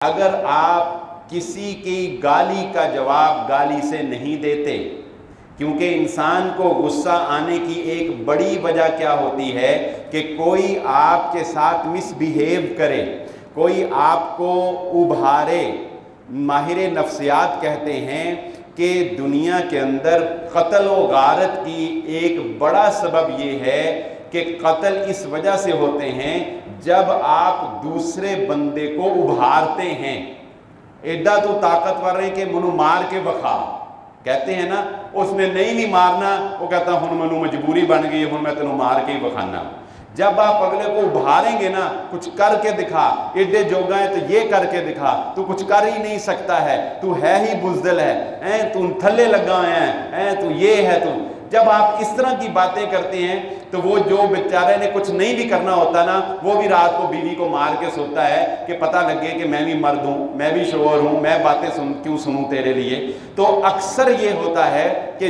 اگر آپ کسی کی گالی کا جواب گالی سے نہیں دیتے، کیونکہ انسان کو غصہ آنے کی ایک بڑی وجہ کیا ہوتی ہے کہ کوئی آپ کے ساتھ مس بیہیو کرے، کوئی آپ کو ابھارے۔ ماہر نفسیات کہتے ہیں کہ دنیا کے اندر قتل و غارت کی ایک بڑا سبب یہ ہے کہ قتل اس وجہ سے ہوتے ہیں جب آپ دوسرے بندے کو ابھارتے ہیں۔ ایڈا تو طاقتور ہے کہ منو مار کے بخا، کہتے ہیں نا، اس نے نہیں مارنا، وہ کہتا ہن منو مجبوری بن گئی، ہن میں تینوں مار کے ہی بخانا۔ جب آپ اگلے کو ابھاریں گے نا، کچھ کر کے دکھا، ایڈے جوگا ہے تو یہ کر کے دکھا، تو کچھ کر ہی نہیں سکتا ہے، تو ہے ہی بزدل ہے، تو تھلے لگا ہے، تو یہ ہے۔ تو جب آپ اس طرح کی باتیں کرتے ہیں تو وہ جو بیچارے نے کچھ نہیں بھی کرنا ہوتا نا، وہ بھی رات کو بیوی کو مار کے سوتا ہے کہ پتہ لگے کہ میں بھی مرد ہوں، میں بھی شوہر ہوں، میں باتیں کیوں سنوں تیرے لیے۔ تو اکثر یہ ہوتا ہے کہ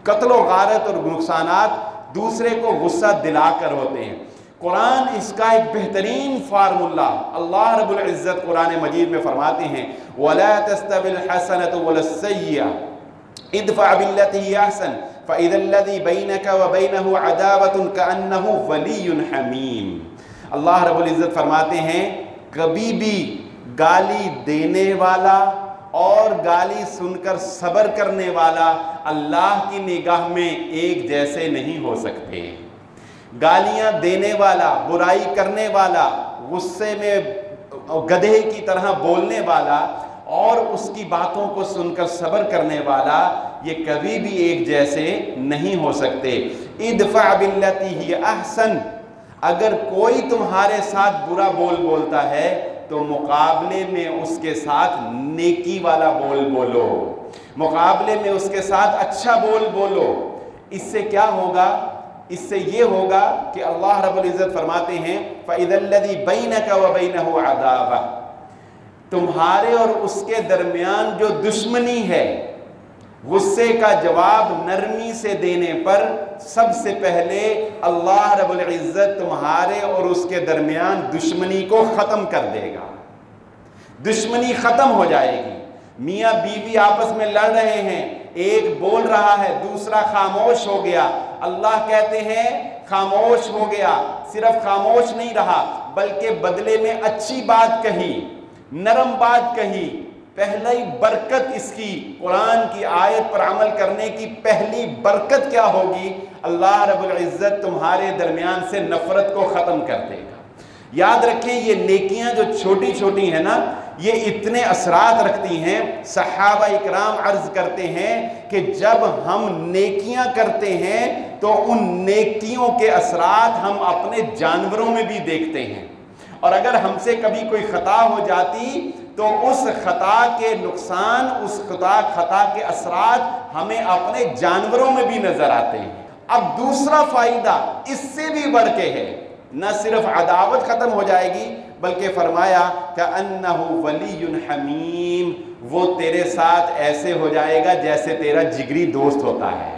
قتل و غارت اور نقصانات دوسرے کو غصہ دلا کر ہوتے ہیں۔ قرآن اس کا ایک بہترین فارمولہ اللہ رب العزت قرآن مجید میں فرماتے ہیں، وَلَا تَسْتَوِي الْحَسَنَةُ وَلَا السَّيِّئَةُ ادْفَعْ بِالَّتِي هِيَ أَحْسَنُ فَإِذَا الَّذِي بَيْنَكَ وَبَيْنَهُ عَدَاوَةٌ كَأَنَّهُ وَلِيٌّ حَمِيمٌ۔ اللہ رب العزت فرماتے ہیں کبھی بھی گالی دینے والا اور گالی سن کر صبر کرنے والا اللہ کی نگاہ میں ایک جیسے نہیں ہو سکتے۔ گالیاں دینے والا، برائی کرنے والا، غصے میں گدھے کی طرح بولنے والا اور اس کی باتوں کو سن کر صبر کرنے والا، یہ کبھی بھی ایک جیسے نہیں ہو سکتے۔ ادفع باللتی ہی احسن، اگر کوئی تمہارے ساتھ برا بولتا ہے تو مقابلے میں اس کے ساتھ نیکی والا بولو، مقابلے میں اس کے ساتھ اچھا بولو۔ اس سے کیا ہوگا؟ اس سے یہ ہوگا کہ اللہ رب العزت فرماتے ہیں فَإِذَا الَّذِي بَيْنَكَ وَبَيْنَهُ عَدَاوَةٌ، تمہارے اور اس کے درمیان جو دشمنی ہے، غصے کا جواب نرمی سے دینے پر سب سے پہلے اللہ رب العزت تمہارے اور اس کے درمیان دشمنی کو ختم کر دے گا، دشمنی ختم ہو جائے گی۔ میاں بیوی آپس میں لڑ رہے ہیں، ایک بول رہا ہے دوسرا خاموش ہو گیا، اللہ کہتے ہیں خاموش ہو گیا، صرف خاموش نہیں رہا بلکہ بدلے میں اچھی بات کہی، نرم بات کہی۔ پہلی برکت اس کی، قرآن کی آیت پر عمل کرنے کی پہلی برکت کیا ہوگی؟ اللہ رب العزت تمہارے درمیان سے نفرت کو ختم کر دے گا۔ یاد رکھیں یہ نیکیاں جو چھوٹی چھوٹی ہیں نا، یہ اتنے اثرات رکھتی ہیں۔ صحابہ اکرام عرض کرتے ہیں کہ جب ہم نیکیاں کرتے ہیں تو ان نیکیوں کے اثرات ہم اپنے جانوروں میں بھی دیکھتے ہیں، اور اگر ہم سے کبھی کوئی خطا ہو جاتی تو اس خطا کے نقصان، اس خطا کے اثرات ہمیں اپنے جانوروں میں بھی نظر آتے ہیں۔ اب دوسرا فائدہ اس سے بھی بڑھ کے ہے، نہ صرف عداوت ختم ہو جائے گی بلکہ فرمایا کَأَنَّهُ وَلِيٌّ حَمِيمٌ، وہ تیرے ساتھ ایسے ہو جائے گا جیسے تیرا جگری دوست ہوتا ہے۔